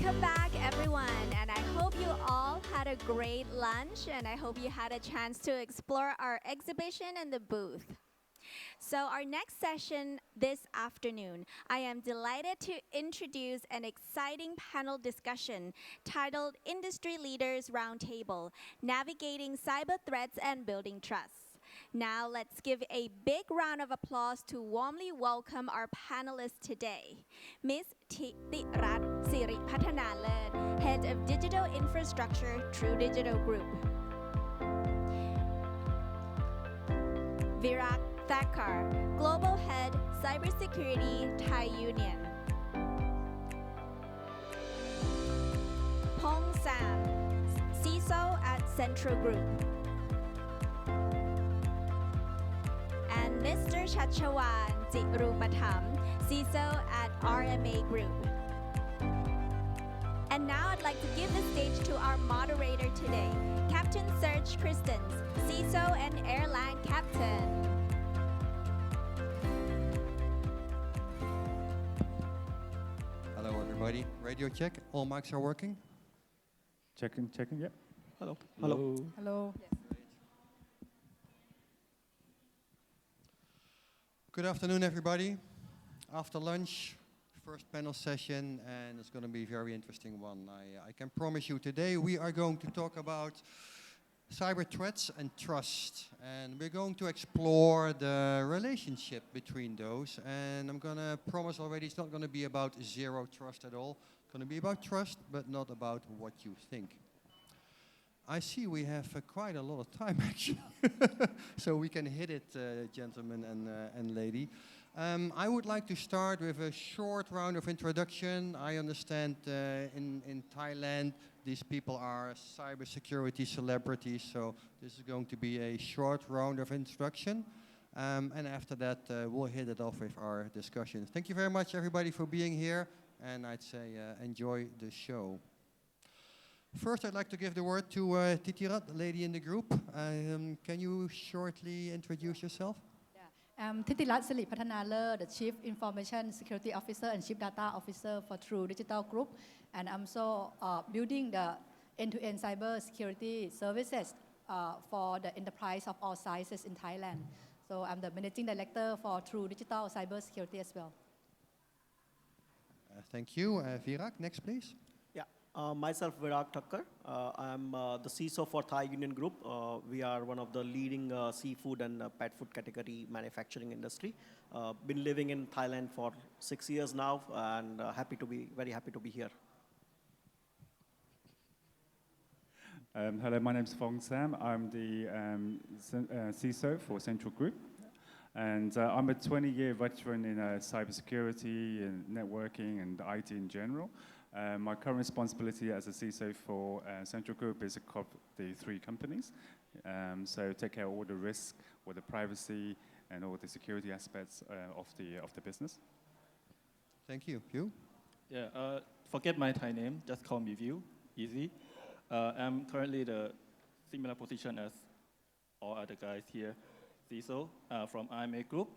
Welcome back, everyone, and I hope you all had a great lunch, and I hope you had a chance to explore our exhibition and the booth. So our next session this afternoon, I am delighted to introduce an exciting panel discussion titled Industry Leaders Roundtable, Navigating Cyber Threats and Building Trust. Now let's give a big round of applause to warmly welcome our panelists today. Ms. Siripattanalert, Head of Digital Infrastructure, True Digital Group. Thakkar, Global Head, Cybersecurity, Thai Union. Pong Sam, CISO at Central Group. And Mr. Chachawan Jirupathum, CISO at RMA Group. And now I'd like to give the stage to our moderator today, Captain Serge Christiaans, CISO and Airline Captain. Hello everybody, radio check, all mics are working? Checking, yeah. Hello. Hello. Good afternoon everybody. After lunch, first panel session, and it's going to be a very interesting one. I can promise you today we are going to talk about cyber threats and trust, and we're going to explore the relationship between those, and I'm going to promise already it's not going to be about zero trust at all. It's going to be about trust, but not about what you think. I see we have quite a lot of time actually, so we can hit it, gentlemen and lady. I would like to start with a short round of introduction. I understand in Thailand these people are cybersecurity celebrities, so this is going to be a short round of introduction. And after that, we'll hit it off with our discussion. Thank you very much, everybody, for being here, and I'd say enjoy the show. First, I'd like to give the word to Titirat, the lady in the group. Can you shortly introduce yourself? I'm Siripattanalert, the Chief Information Security Officer and Chief Data Officer for True Digital Group, and I'm also building the end-to-end cyber security services for the enterprise of all sizes in Thailand. So I'm the Managing Director for True Digital Cyber Security as well. Thank you. Virak, next please. Myself, Thakkar. I'm the CISO for Thai Union Group. We are one of the leading seafood and pet food category manufacturing industry. Been living in Thailand for 6 years now, and very happy to be here. Hello, my name is Fong Sam. I'm the CISO for Central Group. And I'm a 20-year veteran in cybersecurity and networking and IT in general. My current responsibility as a CISO for Central Group is across the 3 companies. So take care of all the risk, all the privacy, and all the security aspects of the business. Thank you. You? Yeah, forget my Thai name, just call me View, easy. I'm currently the similar position as all other guys here, CISO from RMA Group,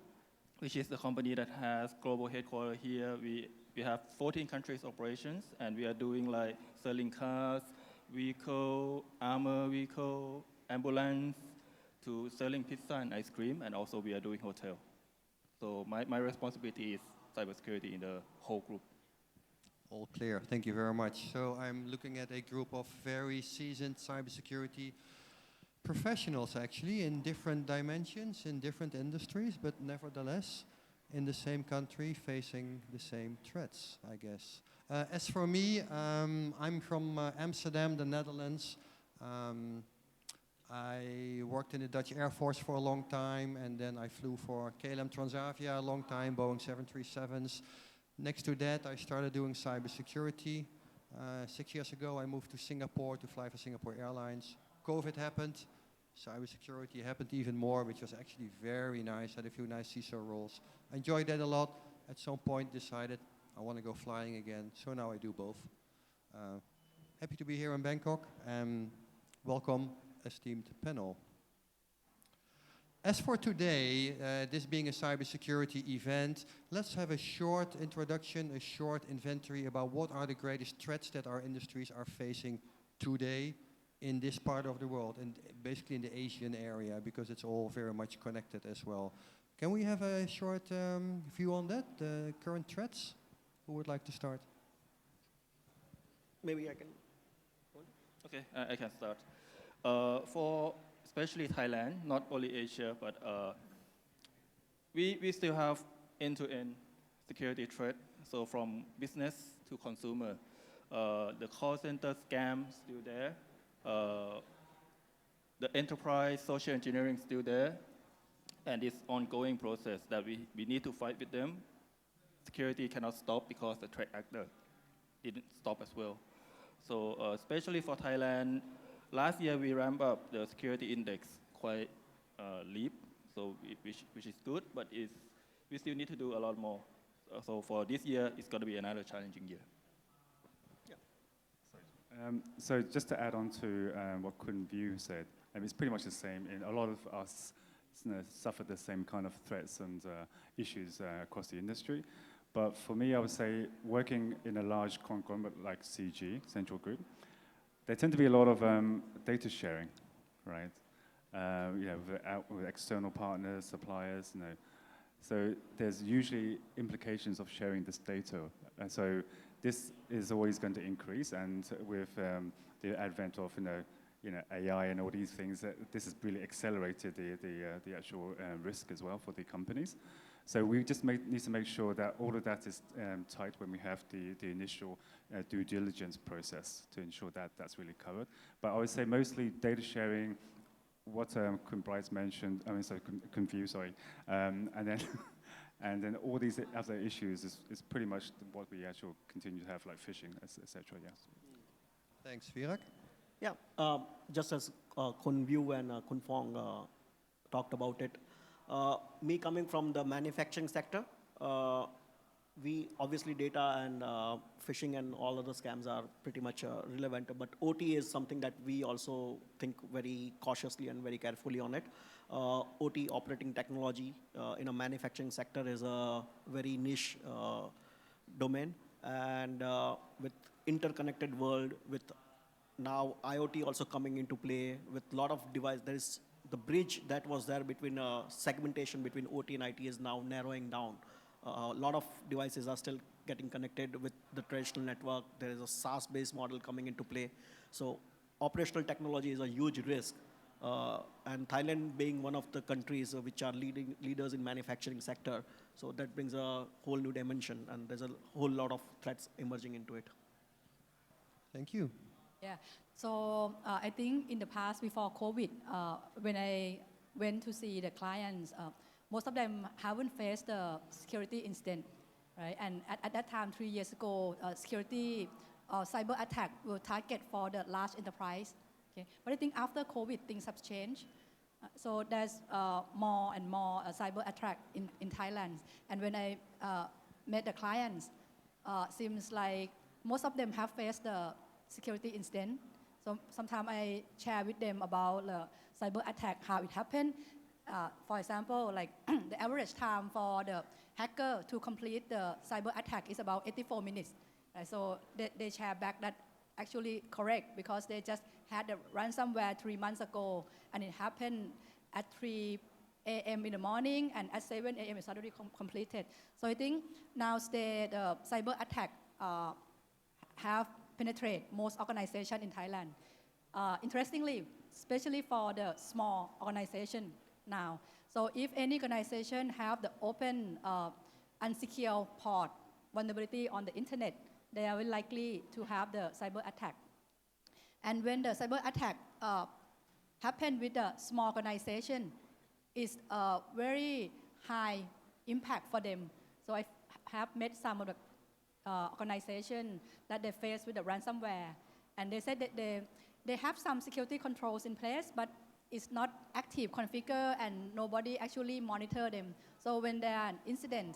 which is the company that has global headquarters here. We have 14 countries operations, and we are doing like selling cars, vehicle, armor vehicle, ambulance, to selling pizza and ice cream, and also we are doing hotel. So my responsibility is cybersecurity in the whole group. All clear. Thank you very much. So I'm looking at a group of very seasoned cybersecurity professionals, actually, in different dimensions, in different industries, but nevertheless, in the same country, facing the same threats, I guess. As for me, I'm from Amsterdam, the Netherlands. I worked in the Dutch Air Force for a long time, and then I flew for KLM Transavia a long time, Boeing 737s. Next to that, I started doing cybersecurity. 6 years ago, I moved to Singapore to fly for Singapore Airlines. COVID happened. Cybersecurity happened even more, which was actually very nice. Had a few nice CISO roles. I enjoyed that a lot. At some point, decided I want to go flying again. So now I do both. Happy to be here in Bangkok, and welcome, esteemed panel. As for today, this being a cybersecurity event, let's have a short introduction, a short inventory about what are the greatest threats that our industries are facing today in this part of the world, and basically in the Asian area, because it's all very much connected as well. Can we have a short view on that, the current threats? Who would like to start? Maybe I can. Okay, I can start. For especially Thailand, not only Asia, but we still have end-to-end security threat. So from business to consumer, the call center scam still there. The enterprise social engineering still there, and it's ongoing process that we need to fight with them. Security cannot stop because the threat actor didn't stop as well. So especially for Thailand, last year we ramped up the security index quite leap, so which is good, but we still need to do a lot more. So for this year, it's going to be another challenging year. So just to add on to what Kun View said, it's pretty much the same. And a lot of us suffer the same kind of threats and issues across the industry. But for me, I would say working in a large conglomerate like CG, Central Group, there tend to be a lot of data sharing, right? With external partners, suppliers, So there's usually implications of sharing this data. And so this is always going to increase, and with the advent of AI and all these things, this has really accelerated the actual risk as well for the companies. So we just need to make sure that all of that is tight when we have the initial due diligence process to ensure that that's really covered. But I would say mostly data sharing, what Kun Bright mentioned, Kun View, sorry, and then all these other issues is pretty much what we actually continue to have, like phishing, etc. Yes. Thanks, Virak. Yeah, just as Kun View and Kun Fong talked about it, me coming from the manufacturing sector, we obviously data and phishing and all other scams are pretty much relevant, but OT is something that we also think very cautiously and very carefully on it. OT, operating technology, in a manufacturing sector is a very niche domain, and with interconnected world, with now IoT also coming into play, with a lot of device, there is the bridge that was there between segmentation between OT and IT is now narrowing down. A lot of devices are still getting connected with the traditional network. There is a SaaS-based model coming into play. So operational technology is a huge risk. And Thailand being one of the countries which are leaders in manufacturing sector, so that brings a whole new dimension, and there's a whole lot of threats emerging into it. Thank you. Yeah, so I think in the past, before COVID, when I went to see the clients, most of them haven't faced the security incident, right? And at that time, 3 years ago, security cyber attack were target for the large enterprise. Okay? But I think after COVID, things have changed. So there's more and more cyber attack in Thailand. And when I met the clients, seems like most of them have faced the security incident. So sometimes I share with them about the cyber attack, how it happened. For example, like the average time for the hacker to complete the cyber attack is about 84 minutes. So they share back that actually correct, because they just had a ransomware 3 months ago, and it happened at 3 a.m. in the morning, and at 7 a.m. it's already completed. So I think now the cyber attack have penetrated most organizations in Thailand. Interestingly, especially for the small organization now. So if any organization have the open unsecure port vulnerability on the internet, they are very likely to have the cyber attack. And when the cyber attack happen with a small organization, it's a very high impact for them. So I have met some of the organizations that they face with the ransomware, and they said that they have some security controls in place, but it's not active configure, and nobody actually monitor them. So when there are an incident,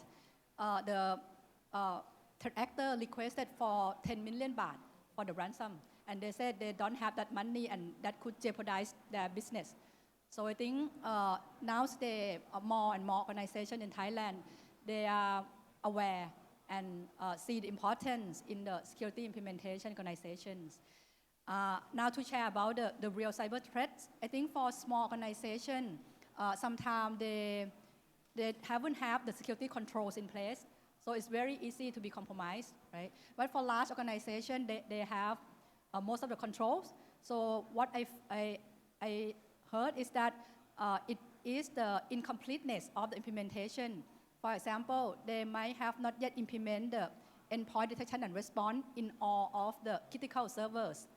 the threat actor requested for 10 million baht for the ransom, and they said they don't have that money, and that could jeopardize their business. So I think nowadays more and more organizations in Thailand, they are aware and see the importance in the security implementation organizations. Now to share about the real cyber threats, I think for small organizations, sometimes they haven't have the security controls in place, so it's very easy to be compromised, right? But for large organizations, they have most of the controls. So what I heard is that it is the incompleteness of the implementation. For example, they might have not yet implemented the endpoint detection and response in all of the critical servers.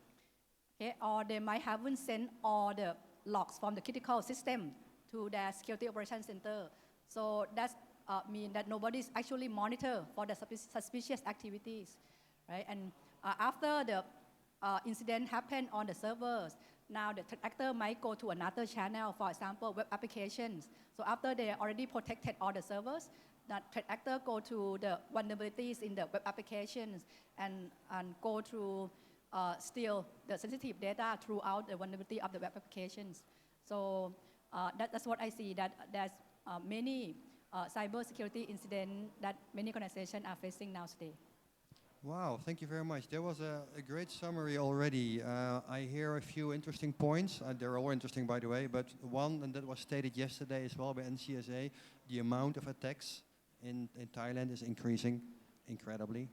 Okay? Or they might haven't sent all the logs from the critical system to their security operations center. So that means that nobody is actually monitor for the suspicious activities, right? And after the incident happened on the servers, now the threat actor might go to another channel, for example, web applications. So after they already protected all the servers, that threat actor go to the vulnerabilities in the web applications and go to steal the sensitive data throughout the vulnerability of the web applications. So that's what I see, that there's many cyber security incidents that many organizations are facing nowadays. Wow, thank you very much. There was a great summary already. I hear a few interesting points. They're all interesting, by the way, but one, and that was stated yesterday as well by NCSA, the amount of attacks in Thailand is increasing incredibly.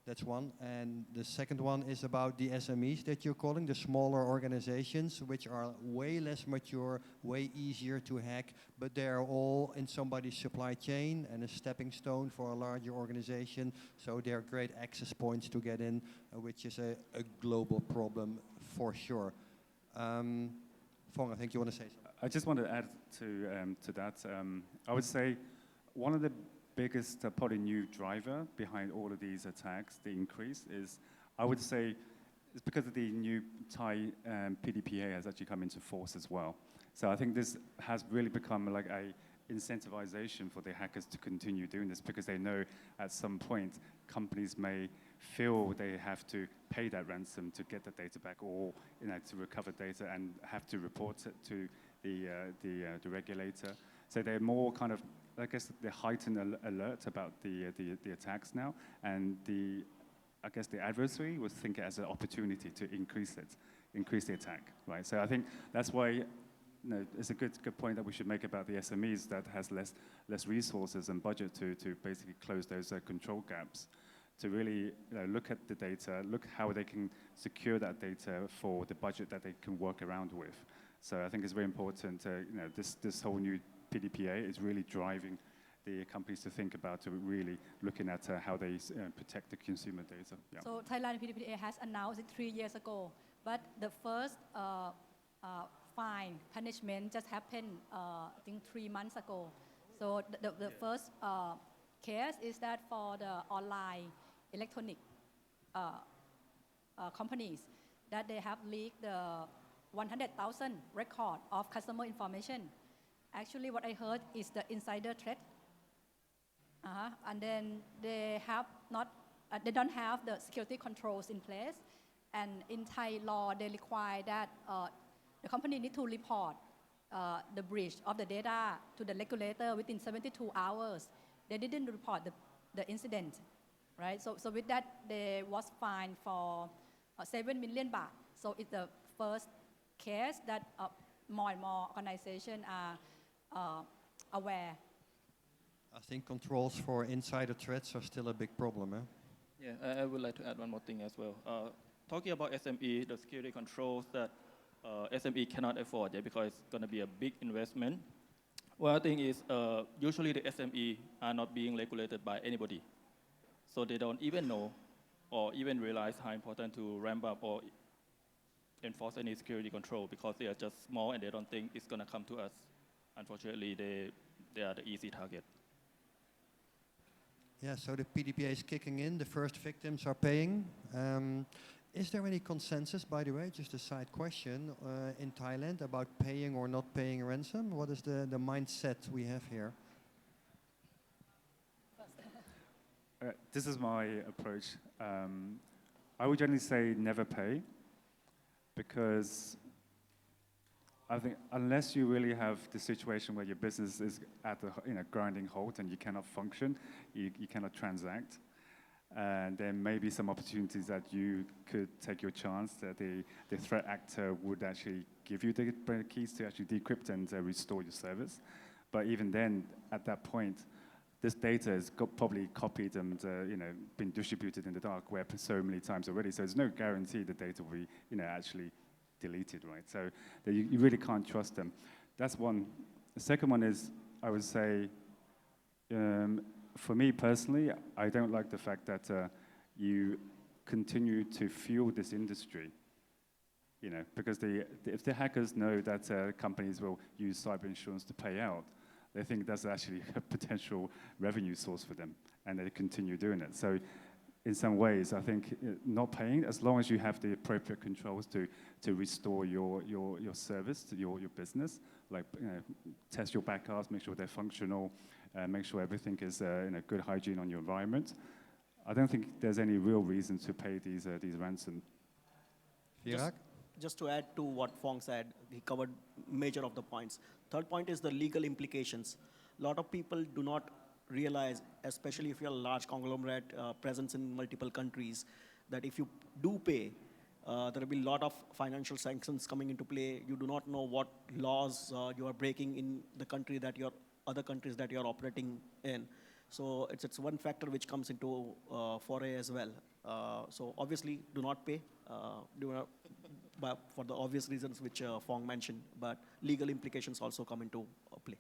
That's one. And the second one is about the SMEs that you're calling, the smaller organizations, which are way less mature, way easier to hack, but they're all in somebody's supply chain and a stepping stone for a larger organization. So they're great access points to get in, which is a global problem for sure. Phong, I think you want to say something. I just want to add to that. I would say one of the biggest probably new driver behind all of these attacks, the increase, is I would say it's because of the new Thai PDPA has actually come into force as well. So I think this has really become like a incentivization for the hackers to continue doing this, because they know at some point companies may feel they have to pay that ransom to get the data back, or to recover data and have to report it to the regulator. So they're more kind of, I guess, the heightened alert about the attacks now, and I guess the adversary would think it as an opportunity to increase the attack, right? So I think that's why it's a good point that we should make about the SMEs that has less resources and budget to basically close those control gaps, to really look at the data, look how they can secure that data for the budget that they can work around with. So I think it's very important. This whole new PDPA is really driving the companies to think about really looking at how they protect the consumer data. Yeah. So Thailand PDPA has announced it 3 years ago, but the first fine punishment just happened, I think 3 months ago. So the first case is that for the online electronic companies, that they have leaked the 100,000 record of customer information. Actually, what I heard is the insider threat, and then they don't have the security controls in place. And in Thai law, they require that the company need to report the breach of the data to the regulator within 72 hours. They didn't report the incident, right? So with that, they was fined for 7 million baht. So it's the first case that more and more organizations are aware. I think controls for insider threats are still a big problem, eh? Yeah, I would like to add one more thing as well. Talking about SME, the security controls that SME cannot afford, because it's going to be a big investment. One thing is usually the SME are not being regulated by anybody. So they don't even know or even realize how important to ramp up or enforce any security control, because they are just small and they don't think it's going to come to us. Unfortunately, they are the easy target. Yeah, so the PDPA is kicking in, the first victims are paying. Is there any consensus, by the way, just a side question, in Thailand about paying or not paying ransom? What is the mindset we have here? This is my approach. I would generally say never pay, because I think unless you really have the situation where your business is at a grinding halt and you cannot function, you cannot transact, and there may be some opportunities that you could take your chance that the threat actor would actually give you the keys to actually decrypt and restore your service. But even then, at that point, this data has probably copied and been distributed in the dark web so many times already. So there's no guarantee the data will be actually deleted, right? So you really can't trust them. That's one. The second one is, I would say, for me personally, I don't like the fact that you continue to fuel this industry. Because if the hackers know that companies will use cyber insurance to pay out, they think that's actually a potential revenue source for them, and they continue doing it. So in some ways, I think not paying, as long as you have the appropriate controls to restore your service to your business, like test your backcards, make sure they're functional, make sure everything is good hygiene on your environment. I don't think there's any real reason to pay these ransom. Just to add to what Fong said, he covered major of the points. Third point is the legal implications. A lot of people do not realize, especially if you're a large conglomerate presence in multiple countries, that if you do pay, there will be a lot of financial sanctions coming into play. You do not know what laws you are breaking in the country that other countries that you're operating in. So it's one factor which comes into foray as well. So obviously, do not pay. But for the obvious reasons which Fong mentioned, but legal implications also come into play.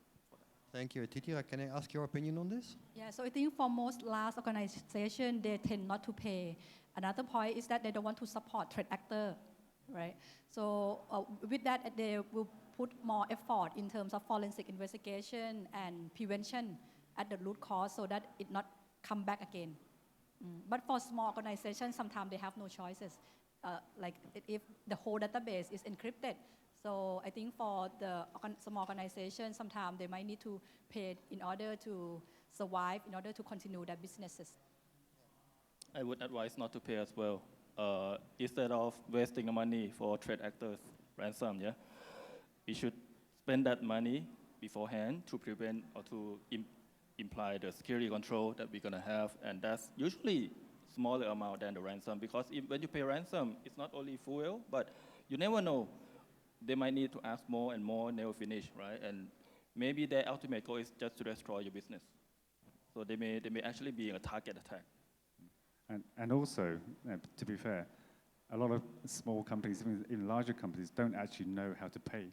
Thank you. Titira, can I ask your opinion on this? Yeah, so I think for most large organizations, they tend not to pay. Another point is that they don't want to support threat actor, right? So with that, they will put more effort in terms of forensic investigation and prevention at the root cause so that it not come back again. But for small organizations, sometimes they have no choices. Like if the whole database is encrypted. So I think for the small organizations, sometimes they might need to pay in order to survive, in order to continue their businesses. I would advise not to pay as well. Instead of wasting the money for threat actors ransom, we should spend that money beforehand to prevent or to imply the security control that we're going to have, and that's usually smaller amount than the ransom, because when you pay ransom, it's not only fuel, but you never know. They might need to ask more and more, never finish, right? And maybe their ultimate goal is just to destroy your business. So they may actually be a target attack. And also, to be fair, a lot of small companies, even larger companies, don't actually know how to pay.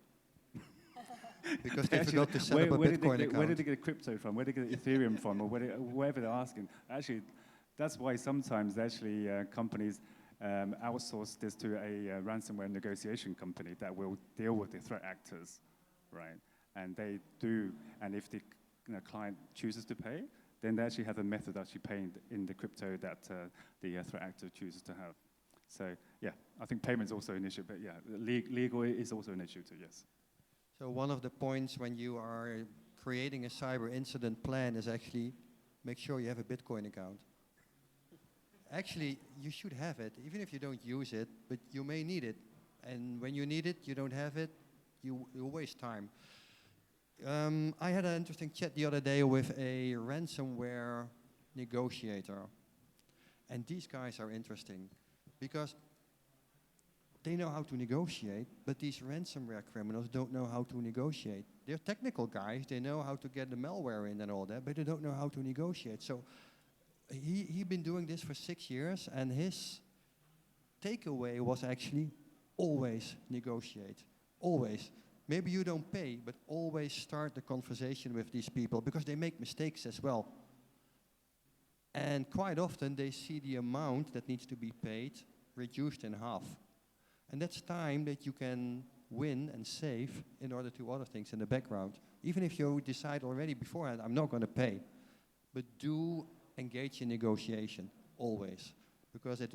Because they forgot to set up a Bitcoin account. Where did they get crypto from? Where did they get Ethereum from? Or wherever they're asking. Actually, that's why sometimes actually companies outsource this to a ransomware negotiation company that will deal with the threat actors, right? And they do, and if the client chooses to pay, then they actually have a method of actually paying in the crypto that the threat actor chooses to have. So yeah, I think payment is also an issue, but yeah, legal is also an issue too, yes. So one of the points when you are creating a cyber incident plan is actually make sure you have a Bitcoin account. Actually, you should have it, even if you don't use it, but you may need it. And when you need it, you don't have it, you waste time. I had an interesting chat the other day with a ransomware negotiator. And these guys are interesting because they know how to negotiate, but these ransomware criminals don't know how to negotiate. They're technical guys, they know how to get the malware in and all that, but they don't know how to negotiate. So he'd been doing this for 6 years, and his takeaway was actually always negotiate, always. Maybe you don't pay, but always start the conversation with these people because they make mistakes as well. And quite often they see the amount that needs to be paid reduced in half. And that's time that you can win and save in order to other things in the background. Even if you decide already beforehand, I'm not going to pay, but do engage in negotiation, always. Because it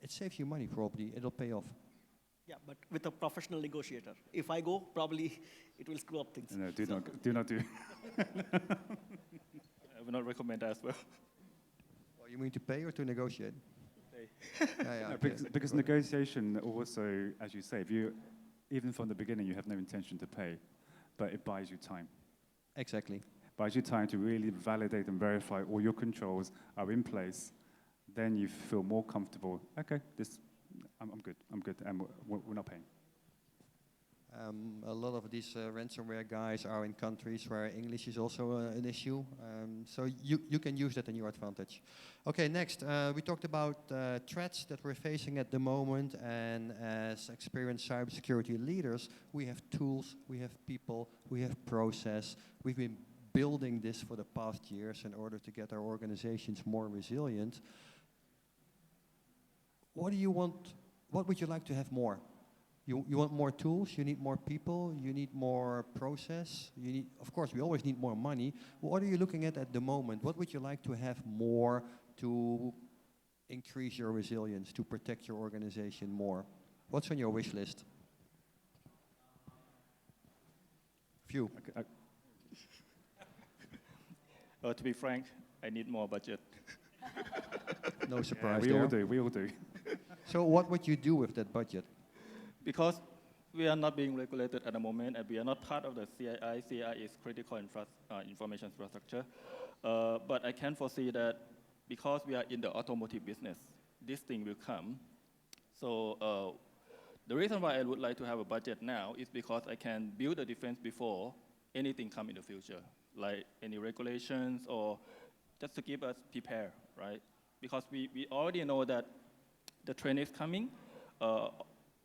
saves you money, probably. It'll pay off. Yeah, but with a professional negotiator. If I go, probably it will screw up things. No, do not do. I would not recommend that as well. Well, you mean to pay or to negotiate? Pay. Because negotiation also, as you say, even from the beginning, you have no intention to pay, but it buys you time. Exactly. Buys you time to really validate and verify all your controls are in place. Then you feel more comfortable. Okay, I'm good, and we're not paying. A lot of these ransomware guys are in countries where English is also an issue, so you can use that in your advantage. Okay, next, we talked about threats that we're facing at the moment, and as experienced cybersecurity leaders, we have tools, we have people, we have process. We've been building this for the past years in order to get our organizations more resilient. What do you want? What would you like to have more? You want more tools, you need more people, you need more process, you need, of course, we always need more money. What are you looking at the moment? What would you like to have more to increase your resilience, to protect your organization more? What's on your wish list? Few. Okay, To be frank, I need more budget. No surprise we there. we all do. So what would you do with that budget? Because we are not being regulated at the moment, and we are not part of the CII. CII is critical information infrastructure. But I can foresee that because we are in the automotive business, this thing will come. So the reason why I would like to have a budget now is because I can build a defense before anything comes in the future, like any regulations or just to keep us prepared, right? Because we already know that the trend is coming.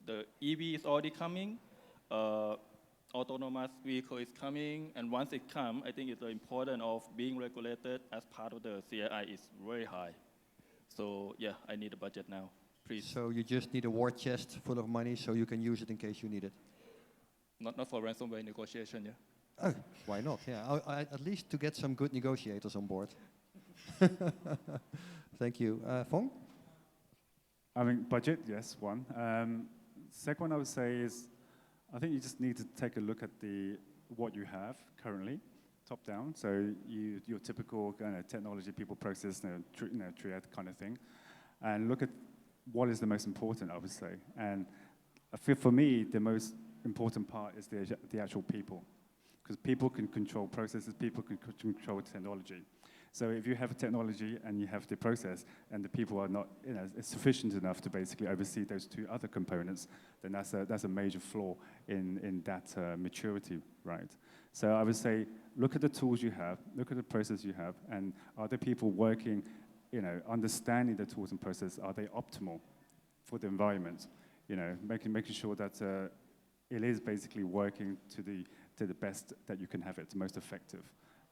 The EV is already coming, autonomous vehicle is coming, and once it comes, I think it's the importance of being regulated as part of the CII is very high. So yeah, I need a budget now, please. So you just need a war chest full of money so you can use it in case you need it? Not for ransomware negotiation, yeah? Oh, why not? Yeah, at least to get some good negotiators on board. Thank you. Fong? I mean, budget, yes, one. Second one I would say is, I think you just need to take a look at what you have currently, top down. So your typical kind of technology, people, process, triad kind of thing, and look at what is the most important, I would say. And I feel for me, the most important part is the actual people, because people can control processes, people can control technology. So if you have a technology and you have the process and the people are not sufficient enough to basically oversee those two other components, then that's a major flaw in that maturity, right? So I would say, look at the tools you have, look at the process you have, and are the people working, understanding the tools and process, are they optimal for the environment? Making sure that it is basically working to the best that you can have it, most effective.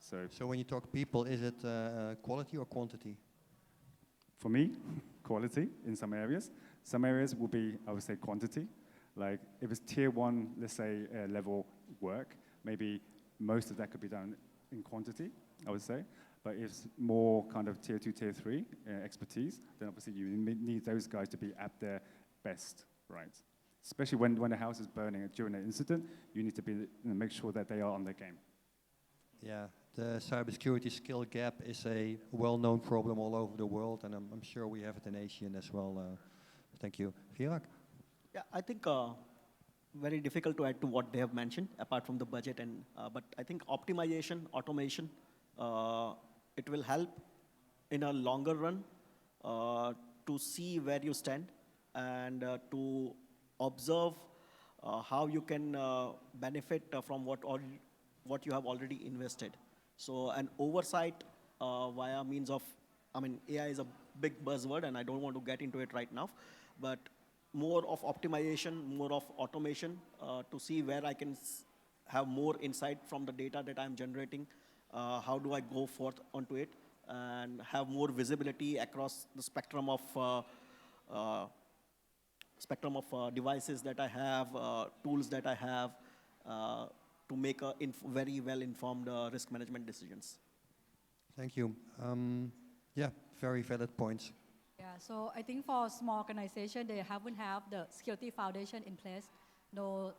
So when you talk people, is it quality or quantity? For me, quality in some areas. Some areas will be, I would say, quantity. Like if it's tier one, let's say, level work, maybe most of that could be done in quantity, I would say. But if it's more kind of tier two, tier three expertise, then obviously you need those guys to be at their best, right? Especially when a house is burning during an incident, you need to make sure that they are on their game. Yeah, the cybersecurity skill gap is a well-known problem all over the world, and I'm sure we have it in Asia as well. Thank you. Virak? Yeah, I think very difficult to add to what they have mentioned, apart from the budget. But I think optimization, automation, it will help in a longer run to see where you stand and to observe how you can benefit from what you have already invested. So an oversight via means of, AI is a big buzzword and I don't want to get into it right now, but more of optimization, more of automation to see where I can have more insight from the data that I'm generating. How do I go forth onto it and have more visibility across the spectrum of devices that I have, tools that I have, to make very well-informed risk management decisions. Thank you. Yeah, very valid points. Yeah, so I think for small organization, they haven't have the security foundation in place. No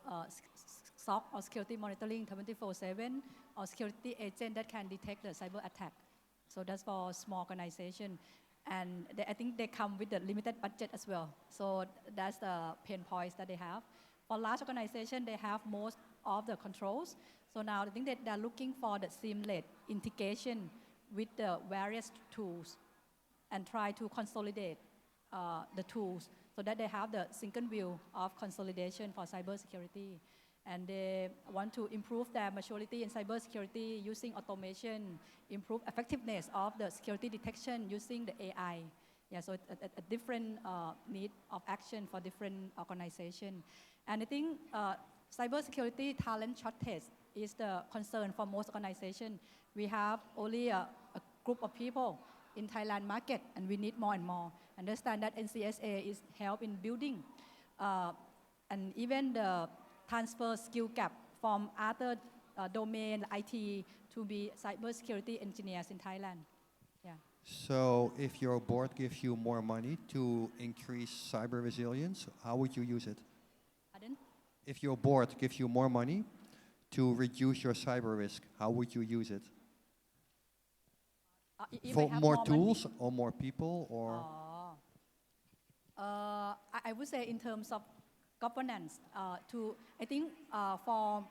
SOC or security monitoring 24/7 or security agent that can detect the cyber attack. So that's for small organization. And I think they come with the limited budget as well. So that's the pain points that they have. for large organization, they have most of the controls. So now I think that they're looking for the seamless integration with the various tools and try to consolidate the tools so that they have the single view of consolidation for cybersecurity. And they want to improve their maturity in cybersecurity using automation, improve effectiveness of the security detection using the AI. Yeah, so it's a different need of action for different organizations. And I think cybersecurity talent shortage is the concern for most organizations. We have only a group of people in Thailand market, and we need more and more. Understand that NCSA is help in building, and even the transfer skill gap from other domain IT to be cybersecurity engineers in Thailand. Yeah. So if your board gives you more money to increase cyber resilience, how would you use it? Pardon? If your board gives you more money to reduce your cyber risk, how would you use it? If For I have more money? tools or more people or? I would say in terms of governance, I think for,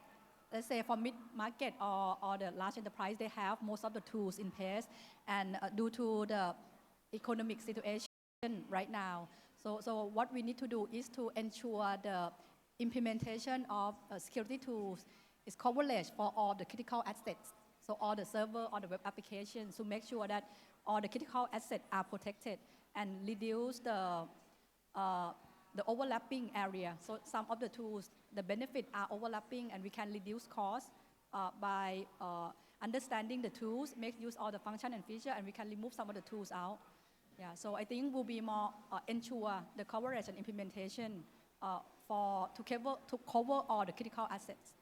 let's say for mid-market or the large enterprise, they have most of the tools in place, and due to the economic situation right now, so what we need to do is to ensure the implementation of security tools is coverage for all the critical assets. So all the server or the web applications to make sure that all the critical assets are protected and reduce the overlapping area. So some of the tools, the benefit are overlapping, and we can reduce costs by understanding the tools, make use of the function and feature, and we can remove some of the tools out. Yeah, so I think we'll be more ensure the coverage and implementation to cover all the critical assets.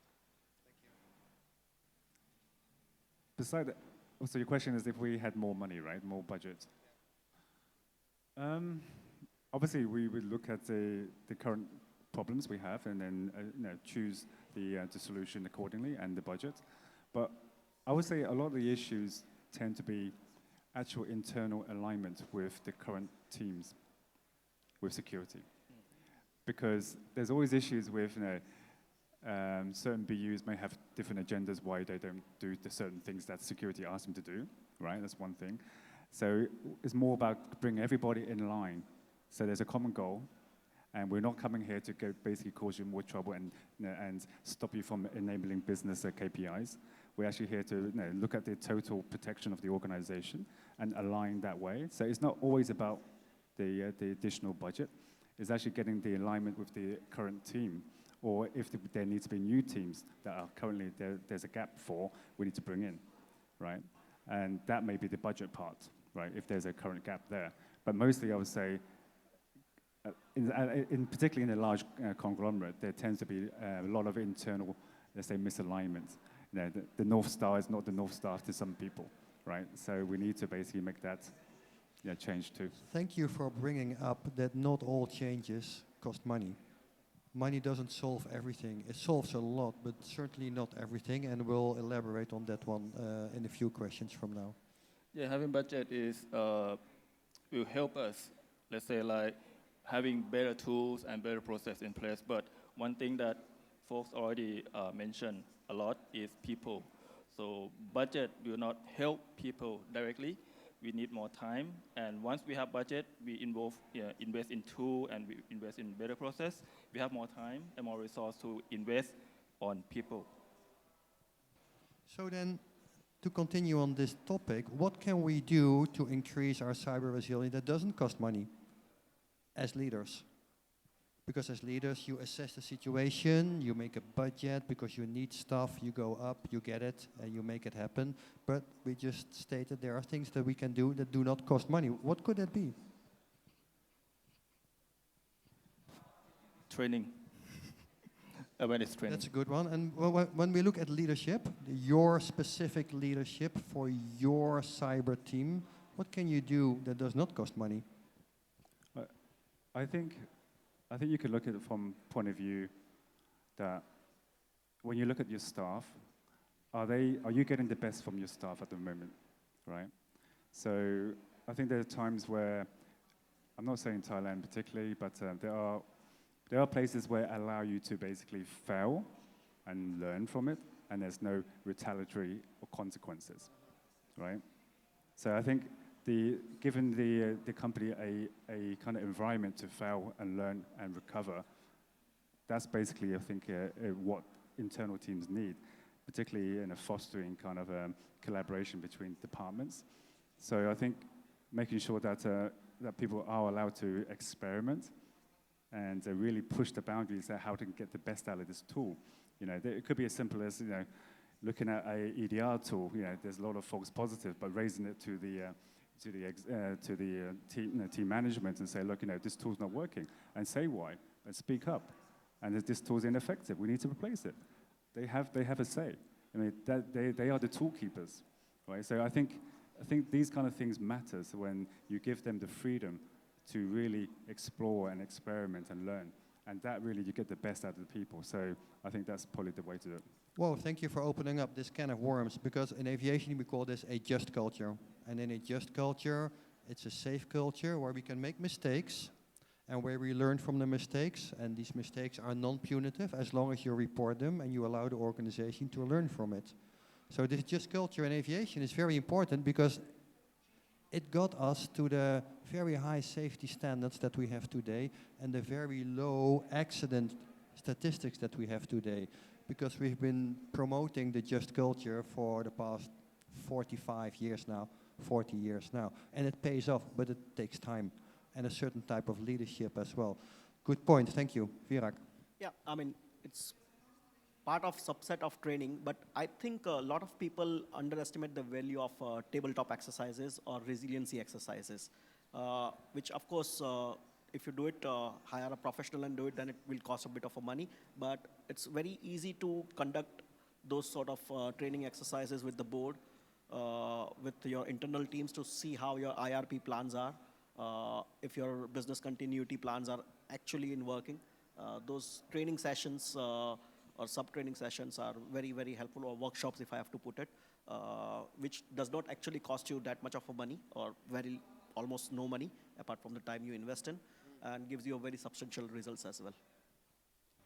Beside that, so your question is if we had more money, right? More budget. Obviously, we would look at the current problems we have and then choose the solution accordingly and the budget. But I would say a lot of the issues tend to be actual internal alignment with the current teams with security. Because there's always issues with certain BUs may have different agendas why they don't do the certain things that security asks them to do, right? That's one thing. So it's more about bringing everybody in line. So there's a common goal, and we're not coming here to basically cause you more trouble and stop you from enabling business KPIs. We're actually here to look at the total protection of the organization and align that way. So it's not always about the additional budget. It's actually getting the alignment with the current team. Or if there needs to be new teams that are currently there's a gap for, we need to bring in, right? And that may be the budget part, right? If there's a current gap there. But mostly I would say, particularly in a large conglomerate, there tends to be a lot of internal, let's say, misalignment. The North Star is not the North Star to some people, right? So we need to basically make that change too. Thank you for bringing up that not all changes cost money. Money doesn't solve everything. It solves a lot, but certainly not everything, and we'll elaborate on that one in a few questions from now. Yeah, having budget will help us, let's say, like having better tools and better process in place. But one thing that folks already mentioned a lot is people. So budget will not help people directly. We need more time, and once we have budget, we invest in tool and we invest in better process. We have more time and more resource to invest on people. So then, to continue on this topic, what can we do to increase our cyber resilience that doesn't cost money as leaders? Because as leaders, you assess the situation, you make a budget because you need stuff, you go up, you get it, and you make it happen. But we just stated there are things that we can do that do not cost money. What could that be? Training. Awareness training. That's a good one. And when we look at leadership, your specific leadership for your cyber team, what can you do that does not cost money? I think you could look at it from point of view that when you look at your staff, are you getting the best from your staff at the moment, right? So I think there are times where, I'm not saying Thailand particularly, but there are There are places where allow you to basically fail and learn from it, and there's no retaliatory or consequences, right? So I think given the company a kind of environment to fail and learn and recover, that's basically, I think, what internal teams need, particularly in a fostering kind of collaboration between departments. So I think making sure that people are allowed to experiment and really push the boundaries of how to get the best out of this tool. It could be as simple as looking at a EDR tool. There's a lot of false positive, but raising it to the team management and say, look, this tool's not working, and say why, and speak up. And if this tool's ineffective, we need to replace it. They have a say. They are the tool keepers, right? So I think these kind of things matter. So when you give them the freedom to really explore and experiment and learn, and that really you get the best out of the people. So I think that's probably the way to do it. Well, thank you for opening up this can of worms, because in aviation we call this a just culture. And in a just culture, it's a safe culture where we can make mistakes and where we learn from the mistakes, and these mistakes are non-punitive as long as you report them and you allow the organization to learn from it. So this just culture in aviation is very important because it got us to the very high safety standards that we have today and the very low accident statistics that we have today, because we've been promoting the just culture for the past 40 years now, and it pays off, but it takes time and a certain type of leadership as well. Good point, thank you. Virak. Yeah, it's part of subset of training, but I think a lot of people underestimate the value of tabletop exercises or resiliency exercises, which of course, if you do it, hire a professional and do it, then it will cost a bit of money, but it's very easy to conduct those sort of training exercises with the board, with your internal teams to see how your IRP plans are, if your business continuity plans are actually in working. Those training sessions or sub-training sessions are very, very helpful, or workshops if I have to put it, which does not actually cost you that much of money, or almost no money apart from the time you invest in, and gives you a very substantial results as well.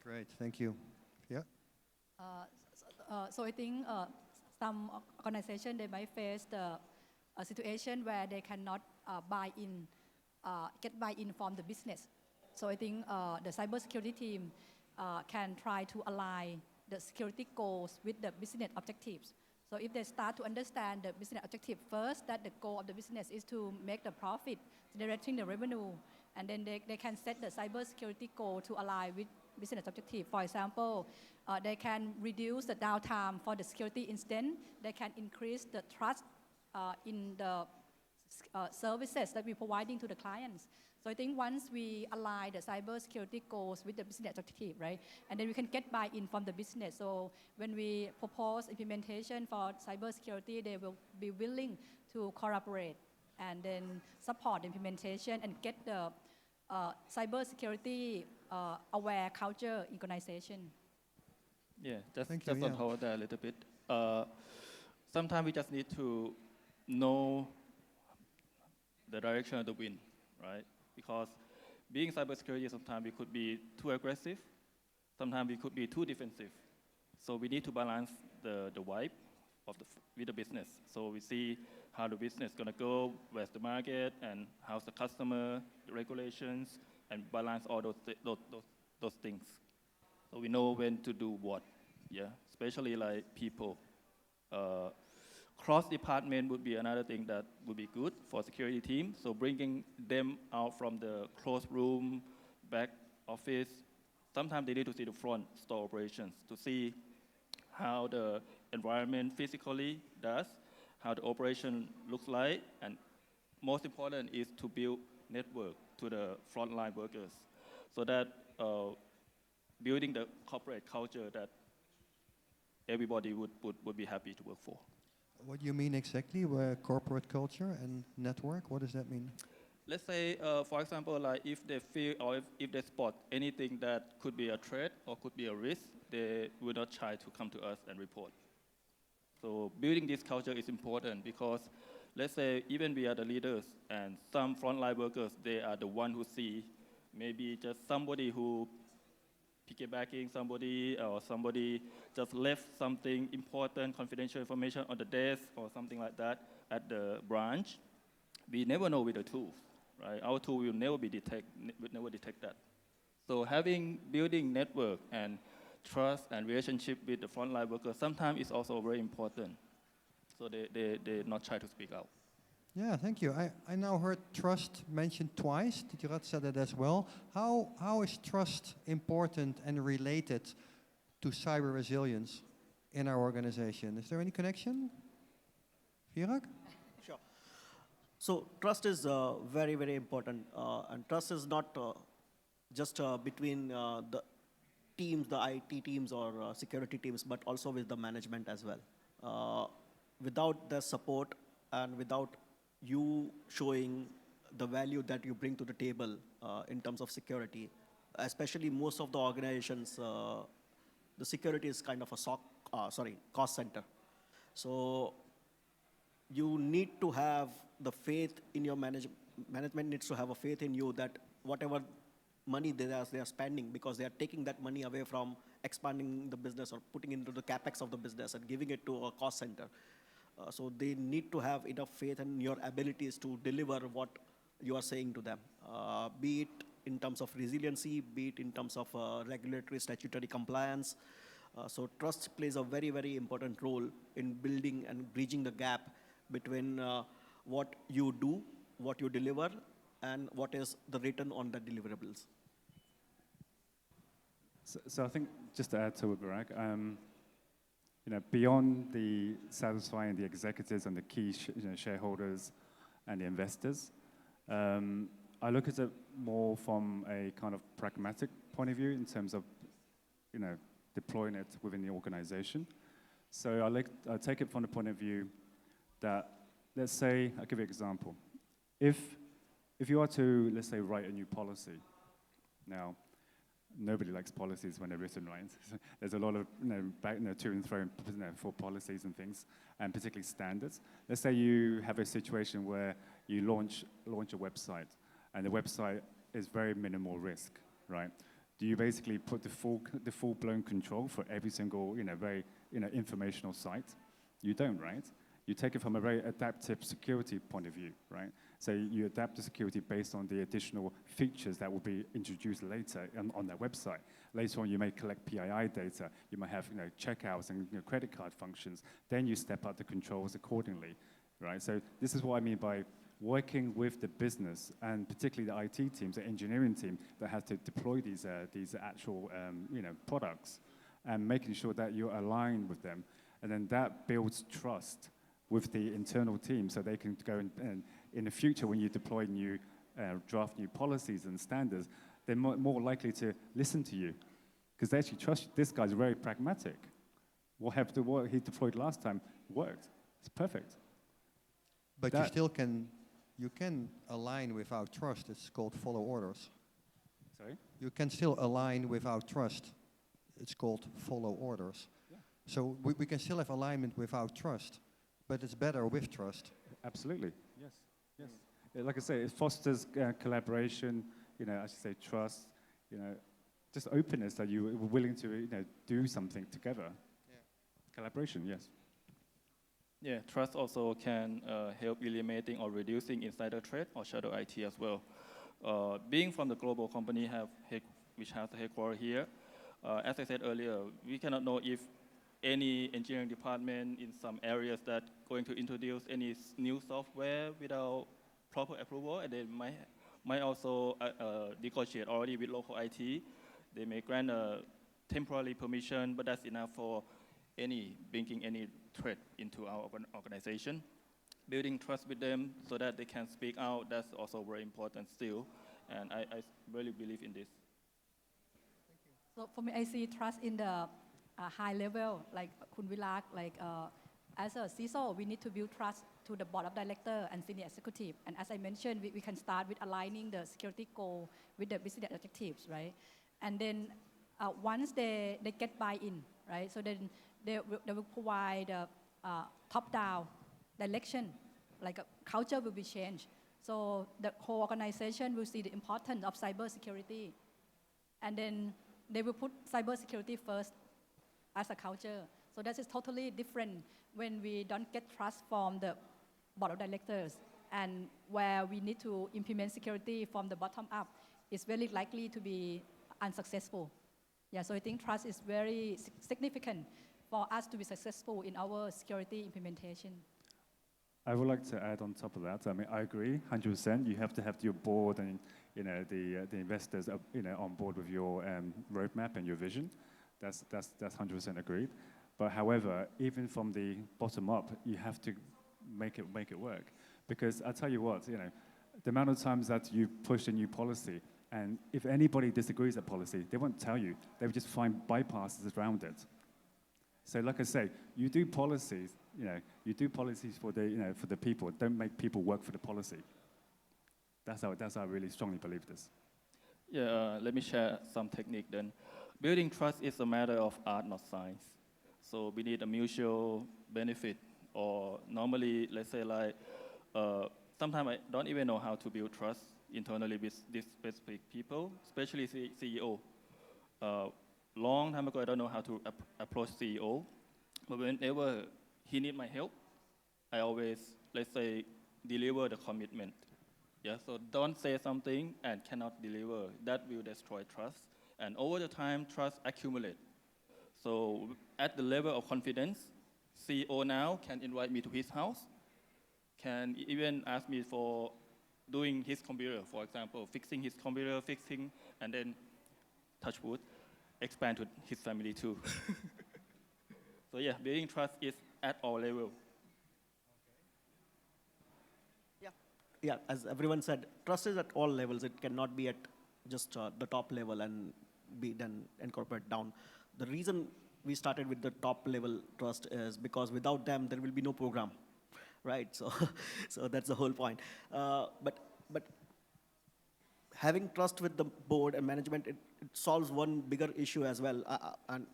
Great, thank you. Yeah? So I think some organization, they might face a situation where they cannot get buy-in from the business. So I think the cybersecurity team can try to align the security goals with the business objectives. So if they start to understand the business objective first, that the goal of the business is to make the profit, generating the revenue, and then they can set the cybersecurity goal to align with business objective. For example, they can reduce the downtime for the security incident. They can increase the trust in the services that we're providing to the clients. So I think once we align the cybersecurity goals with the business objective, right, and then we can get buy-in from the business. So when we propose implementation for cybersecurity, they will be willing to collaborate and then support the implementation and get the cybersecurity aware culture in organization. Yeah, just Thank you, on hold there a little bit. Sometimes we just need to know the direction of the wind, right? Because being cybersecurity, sometimes we could be too aggressive, sometimes we could be too defensive. So we need to balance the vibe of with the business. So we see how the business is going to go, where's the market, and how's the customer, the regulations, and balance all those things. So we know when to do what, yeah, especially like people. Cross-department would be another thing that would be good for security team. So bringing them out from the closed room, back office. Sometimes they need to see the front store operations to see how the environment physically does, how the operation looks like, and most important is to build network to the frontline workers, so that building the corporate culture that everybody would be happy to work for. What do you mean exactly, corporate culture and network? What does that mean? Let's say, for example, like if they feel or if they spot anything that could be a threat or could be a risk, they will not try to come to us and report. So building this culture is important because, let's say, even we are the leaders and some frontline workers, they are the one who see maybe just somebody who piggybacking somebody or somebody just left something important, confidential information on the desk or something like that at the branch. We never know with the tools, right? Our tool will never detect that. So building network and trust and relationship with the frontline workers sometimes is also very important. So they not try to speak out. Yeah, thank you. I now heard trust mentioned twice. Tijurat said it as well. How is trust important and related to cyber resilience in our organization? Is there any connection? Virak? Sure. So trust is very, very important. And trust is not just between the teams, the IT teams or security teams, but also with the management as well. Without their support and without you showing the value that you bring to the table in terms of security, especially most of the organizations, the security is kind of a cost center. So you need to have the faith in your management needs to have a faith in you that whatever money they are spending, because they are taking that money away from expanding the business or putting into the capex of the business and giving it to a cost center. So they need to have enough faith in your abilities to deliver what you are saying to them, be it in terms of resiliency, be it in terms of regulatory statutory compliance. So trust plays a very, very important role in building and bridging the gap between what you do, what you deliver, and what is the return on the deliverables. So I think just to add to it, Barak, beyond the satisfying the executives and the key shareholders and the investors, I look at it more from a kind of pragmatic point of view in terms of, deploying it within the organization. So I take it from the point of view that, let's say, I'll give you an example. If you are to, let's say, write a new policy, now, nobody likes policies when they're written, right? There's a lot of to and fro for policies and things, and particularly standards. Let's say you have a situation where you launch a website, and the website is very minimal risk, right? Do you basically put the full-blown control for every single very informational site? You don't, right? You take it from a very adaptive security point of view, right? So you adapt the security based on the additional features that will be introduced later on their website. Later on, you may collect PII data. You might have checkouts and credit card functions. Then you step up the controls accordingly, right? So this is what I mean by working with the business and particularly the IT teams, the engineering team that has to deploy these actual products, and making sure that you're aligned with them, and then that builds trust with the internal team, so they can go and in the future when you deploy draft new policies and standards, they're more likely to listen to you because they actually trust you. This guy's very pragmatic. What he deployed last time worked. It's perfect. But you can align without trust. It's called follow orders. Sorry? You can still align without trust. It's called follow orders. Yeah. So we can still have alignment without trust, but it's better with trust. Absolutely. Yes. Yes. Like I say, it fosters collaboration. I should say trust. Just openness that you were willing to do something together. Yeah. Collaboration. Yes. Yeah, trust also can help eliminating or reducing insider threat or shadow IT as well. Being from the global company which has the headquarters here, as I said earlier, we cannot know if any engineering department in some areas that going to introduce any new software without proper approval, and they might also negotiate already with local IT. They may grant a temporary permission, but that's enough for bringing any threat into our organization. Building trust with them so that they can speak out, that's also very important still, and I really believe in this. So for me, I see trust in the high level, like Kun Virak, as a CISO, we need to build trust to the board of director and senior executive. And as I mentioned, we can start with aligning the security goal with the business objectives, right? And then once they get buy-in, right? So then they will provide top-down direction, like a culture will be changed. So the whole organization will see the importance of cybersecurity. And then they will put cybersecurity first as a culture. So that is totally different when we don't get trust from the board of directors, and where we need to implement security from the bottom up, it's very likely to be unsuccessful. Yeah, so I think trust is very significant for us to be successful in our security implementation. I would like to add on top of that. I mean, I agree, 100%. You have to have your board and the investors on board with your roadmap and your vision. That's 100% agreed. But however, even from the bottom up, you have to make it work. Because I tell you what, the amount of times that you push a new policy, and if anybody disagrees with that policy, they won't tell you. They will just find bypasses around it. So, like I say, you do policies. You do policies for the people. Don't make people work for the policy. That's how I really strongly believe this. Yeah, let me share some technique then. Building trust is a matter of art, not science. So we need a mutual benefit. Or normally, let's say sometimes I don't even know how to build trust internally with these specific people, especially CEO. Long time ago, I don't know how to approach CEO. But whenever he needs my help, I always, let's say, deliver the commitment. Yeah, so don't say something and cannot deliver. That will destroy trust. And over the time, trust accumulates. So at the level of confidence, CEO now can invite me to his house, can even ask me for doing his computer, for example, fixing his computer, and then, touch wood, expand to his family too. So yeah, building trust is at all levels. Yeah, as everyone said, trust is at all levels. It cannot be at just the top level and be then incorporated down. The reason we started with the top level trust is because without them, there will be no program, right? So, so that's the whole point. But having trust with the board and management, it solves one bigger issue as well. And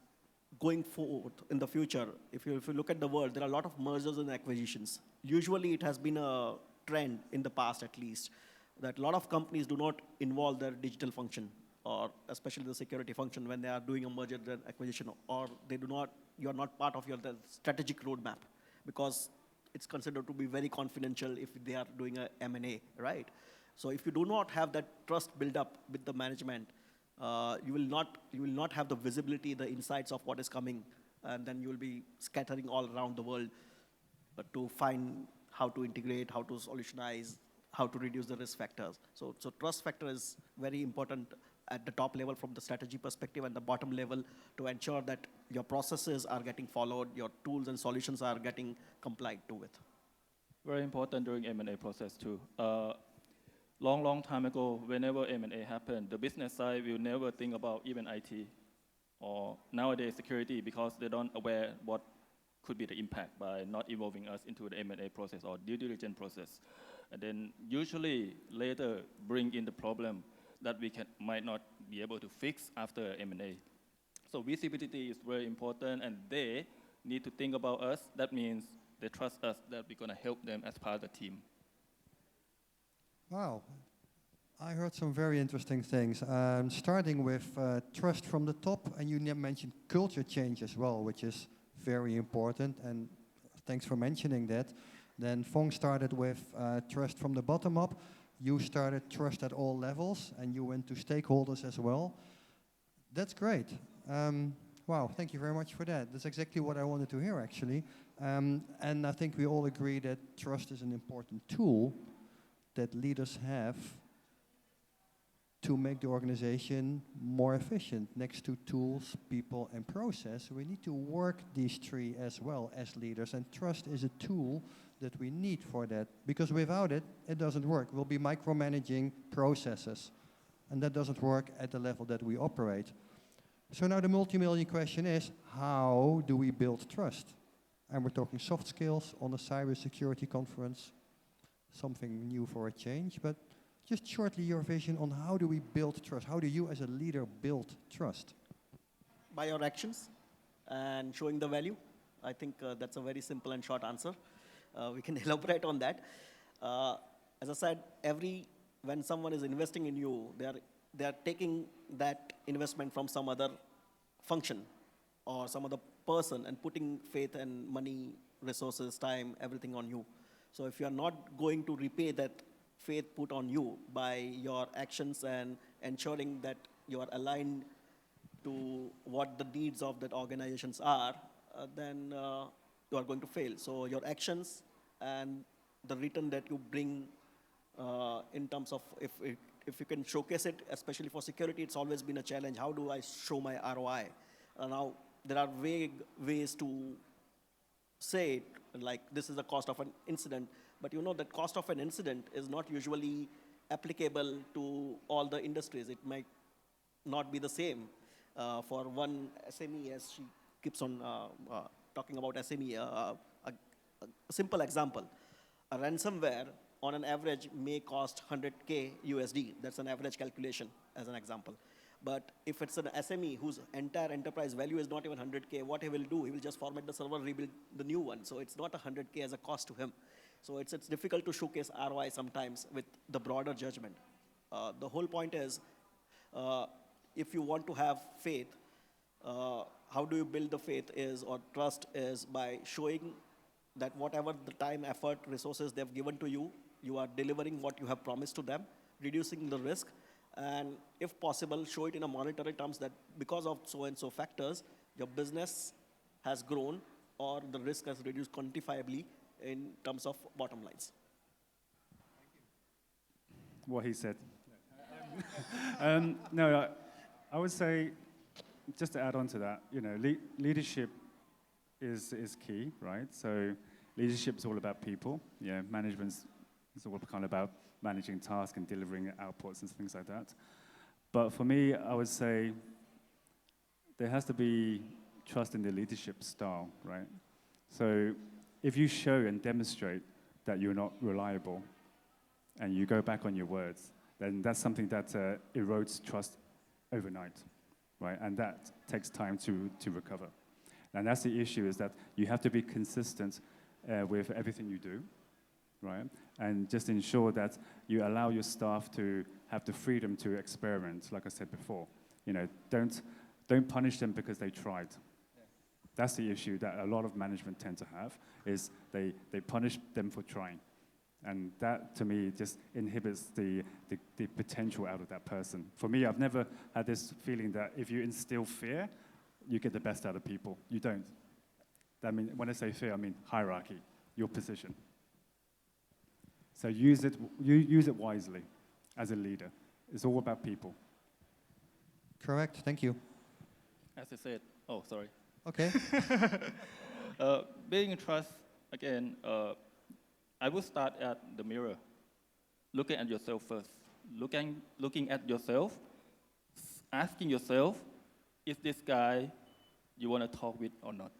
going forward in the future, if you look at the world, there are a lot of mergers and acquisitions. Usually it has been a trend in the past at least, that a lot of companies do not involve their digital function, or especially the security function when they are doing a merger and acquisition, or you're not part of the strategic roadmap, because it's considered to be very confidential if they are doing a M&A, right? So if you do not have that trust build up with the management, you will not have the visibility, the insights of what is coming, and then you will be scattering all around the world to find how to integrate, how to solutionize, how to reduce the risk factors. So trust factor is very important at the top level from the strategy perspective, and the bottom level to ensure that your processes are getting followed, your tools and solutions are getting complied to with. Very important during M&A process too. Long time ago, whenever M&A happened, the business side will never think about even IT or nowadays security, because they don't aware what could be the impact by not involving us into the M&A process or due diligence process. And then usually later bring in the problem that we might not be able to fix after M&A. So visibility is very important, and they need to think about us. That means they trust us that we're going to help them as part of the team. Wow, I heard some very interesting things. Starting with trust from the top, and you mentioned culture change as well, which is very important, and thanks for mentioning that. Then Phong started with trust from the bottom up. You started trust at all levels, and you went to stakeholders as well. That's great. Wow, thank you very much for that. That's exactly what I wanted to hear, actually. And I think we all agree that trust is an important tool that leaders have to make the organization more efficient. Next to tools, people, and process, we need to work these three as well as leaders. And trust is a tool that we need for that, because without it, it doesn't work. We'll be micromanaging processes, and that doesn't work at the level that we operate. So now the multi-million question is, how do we build trust? And we're talking soft skills on a cybersecurity conference, something new for a change, but just shortly your vision on how do we build trust? How do you as a leader build trust? By your actions and showing the value. I think that's a very simple and short answer. We can elaborate on that. As I said, when someone is investing in you, they are they are taking that investment from some other function or some other person and putting faith and money, resources, time, everything on you. So if you are not going to repay that faith put on you by your actions and ensuring that you are aligned to what the needs of that organizations are, then you are going to fail. So your actions and the return that you bring in terms of if you can showcase it, especially for security, it's always been a challenge. How do I show my ROI? Now, there are vague ways to say it, like this is the cost of an incident, but you know that cost of an incident is not usually applicable to all the industries. It might not be the same for one SME, as she keeps on talking about SME. A simple example, a ransomware on an average may cost 100K USD. That's an average calculation as an example. But if it's an SME whose entire enterprise value is not even 100K, what he will do, he will just format the server, rebuild the new one. So it's not 100K as a cost to him. So it's difficult to showcase ROI sometimes with the broader judgment. The whole point is, if you want to have faith, how do you build the faith is, or trust is, by showing that whatever the time, effort, resources they've given to you, you are delivering what you have promised to them, reducing the risk, and if possible, show it in a monetary terms that because of so and so factors, your business has grown or the risk has reduced quantifiably in terms of bottom lines. What he said. No, I would say, just to add on to that, you know, leadership is key, right? So leadership is all about people. Yeah, management is all kind of about managing tasks and delivering outputs and things like that. But for me, I would say there has to be trust in the leadership style, right? So if you show and demonstrate that you're not reliable and you go back on your words, then that's something that erodes trust overnight, right? And that takes time to recover. And that's the issue, is that you have to be consistent with everything you do, right? And just ensure that you allow your staff to have the freedom to experiment, like I said before. You know, don't punish them because they tried. Yeah. That's the issue that a lot of management tend to have, is they punish them for trying. And that, to me, just inhibits the potential out of that person. For me, I've never had this feeling that if you instill fear, you get the best out of people. You don't. I mean, when I say fear, I mean hierarchy, your position. So use it wisely as a leader. It's all about people. Correct, thank you. As I said, oh, sorry. Okay. Being in trust, again, I would start at the mirror, looking at yourself first. Looking at yourself, asking yourself, is this guy you want to talk with or not,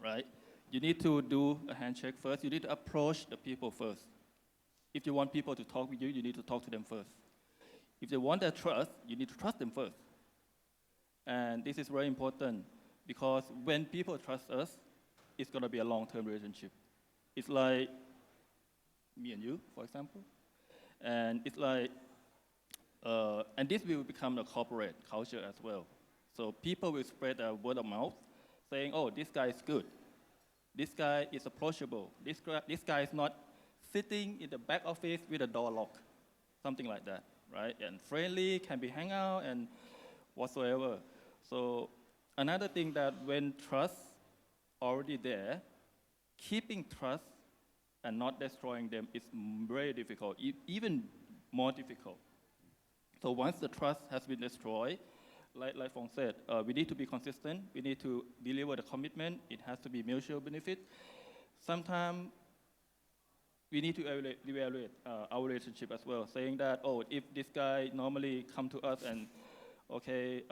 right? You need to do a handshake first. You need to approach the people first. If you want people to talk with you, you need to talk to them first. If they want their trust, you need to trust them first. And this is very important, because when people trust us, it's going to be a long-term relationship. It's like me and you, for example. And it's like, and this will become a corporate culture as well. So people will spread a word of mouth saying, oh, this guy is good. This guy is approachable. This guy is not sitting in the back office with a door locked, something like that, right? And friendly, can be hang out and whatsoever. So another thing that when trust already there, keeping trust and not destroying them is very difficult, even more difficult. So once the trust has been destroyed, like Phong said, we need to be consistent. We need to deliver the commitment. It has to be mutual benefit. Sometimes we need to evaluate our relationship as well, saying that, oh, if this guy normally come to us and, okay,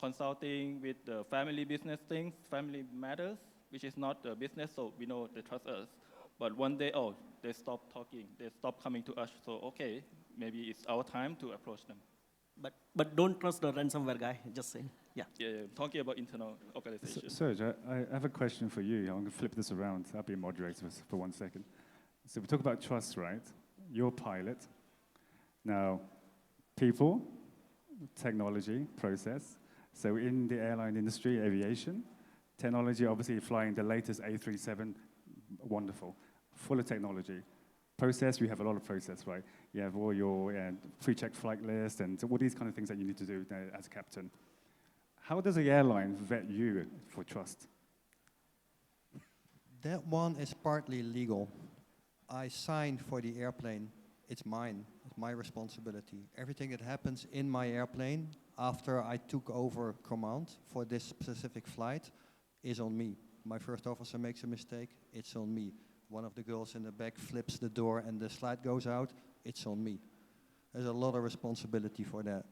consulting with the family business things, family matters, which is not the business, so we know they trust us. But one day, oh, they stop talking, they stop coming to us, so okay, maybe it's our time to approach them. But don't trust the ransomware guy, just saying. Yeah. Yeah, talking about internal organization. Serge, I have a question for you. I'm going to flip this around. I'll be a moderator for 1 second. So we talk about trust, right? You're a pilot. Now, People, technology, process. So in the airline industry, aviation, technology, obviously flying the latest A370, wonderful, full of technology. Process, we have a lot of process, right? You have all your pre-check flight list and all these kind of things that you need to do as a captain. How does the airline vet you for trust? That one is partly legal. I signed for the airplane. It's mine. It's my responsibility. Everything that happens in my airplane after I took over command for this specific flight is on me. My first officer makes a mistake, it's on me. One of the girls in the back flips the door and the slide goes out, it's on me. There's a lot of responsibility for that.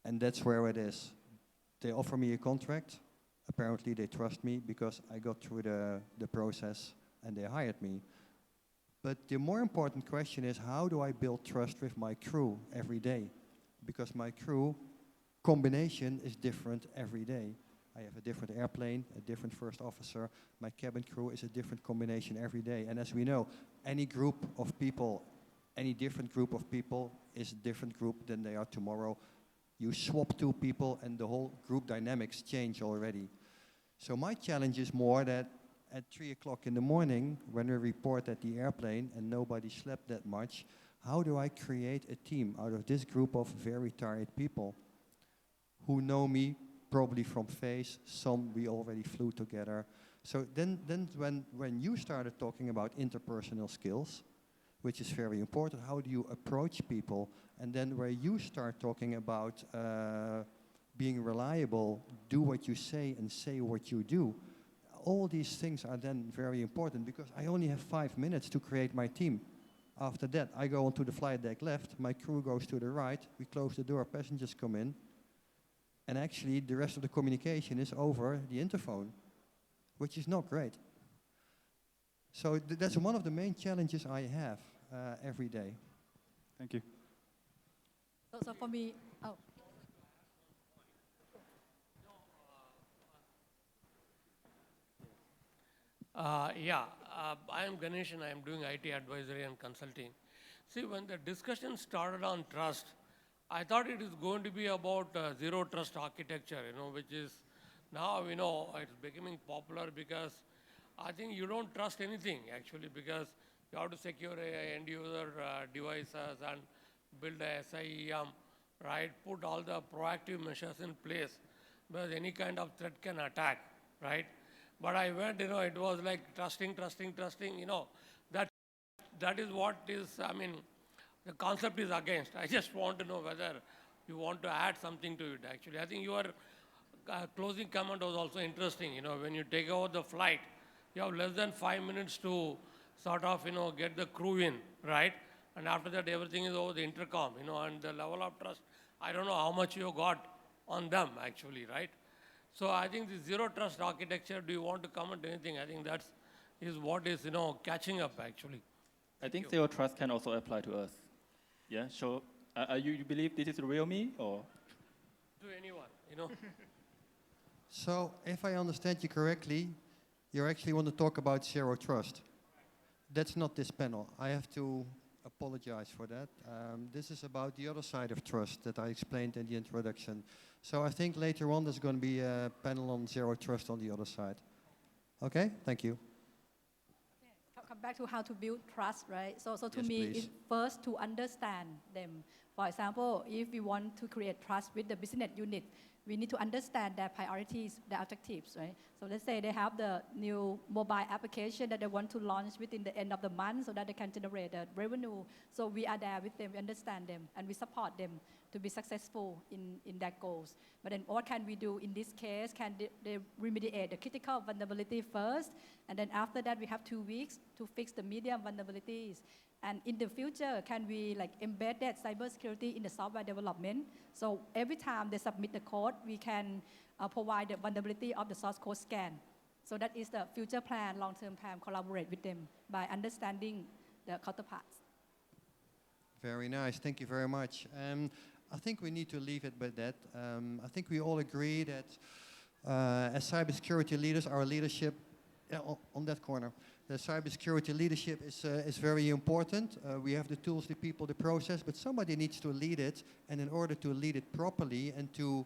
And that's where it is. They offer me a contract. Apparently they trust me because I got through the process and they hired me. But the more important question is, how do I build trust with my crew every day? Because my crew combination is different every day. I have a different airplane, a different first officer. My cabin crew is a different combination every day. And as we know, any group of people, any different group of people is a different group than they are tomorrow. You swap two people and the whole group dynamics change already. So my challenge is more that at 3 o'clock in the morning, when we report at the airplane and nobody slept that much, how do I create a team out of this group of very tired people who know me probably from face, some we already flew together. So then when you started talking about interpersonal skills, which is very important, how do you approach people? And then where you start talking about being reliable, do what you say and say what you do, all these things are then very important because I only have 5 minutes to create my team. After that, I go onto the flight deck left, my crew goes to the right, we close the door, passengers come in, and actually the rest of the communication is over the interphone, which is not great. So that's one of the main challenges I have every day. Thank you. So for me, oh. I am Ganesh and I am doing IT advisory and consulting. See, when the discussion started on trust, I thought it is going to be about zero trust architecture, which is now, it's becoming popular because I think you don't trust anything actually because you have to secure end user devices and build a SIEM, right? Put all the proactive measures in place because any kind of threat can attack, right? But I went, it was like trusting, that is what is, the concept is against. I just want to know whether you want to add something to it, actually. I think your closing comment was also interesting. When you take over the flight, you have less than 5 minutes to sort of, get the crew in, right? And after that, everything is over the intercom, and the level of trust, I don't know how much you got on them, actually, right? So I think the zero trust architecture, do you want to comment anything? I think that is what is, catching up, actually. I think zero trust can also apply to us. Yeah, so you believe this is the real me or? To anyone, So if I understand you correctly, you actually want to talk about zero trust. That's not this panel. I have to apologize for that. This is about the other side of trust that I explained in the introduction. So I think later on there's going to be a panel on zero trust on the other side. Okay, thank you. Come back to how to build trust, right? So to Yes, me, please. it's first to understand them. For example, if we want to create trust with the business unit, we need to understand their priorities, their objectives, right? So let's say they have the new mobile application that they want to launch within the end of the month so that they can generate the revenue. So we are there with them, we understand them, and we support them to be successful in their goals. But then what can we do in this case? Can they remediate the critical vulnerability first? And then after that, we have 2 weeks to fix the medium vulnerabilities. And in the future, can we embed that cybersecurity in the software development? So every time they submit the code, we can provide the vulnerability of the source code scan. So that is the future plan, long-term plan, collaborate with them by understanding the counterparts. Very nice, thank you very much. I think we need to leave it with that. I think we all agree that as cybersecurity leaders, our leadership, on that corner, The cybersecurity leadership is very important. We have the tools, the people, the process, but somebody needs to lead it. And in order to lead it properly and to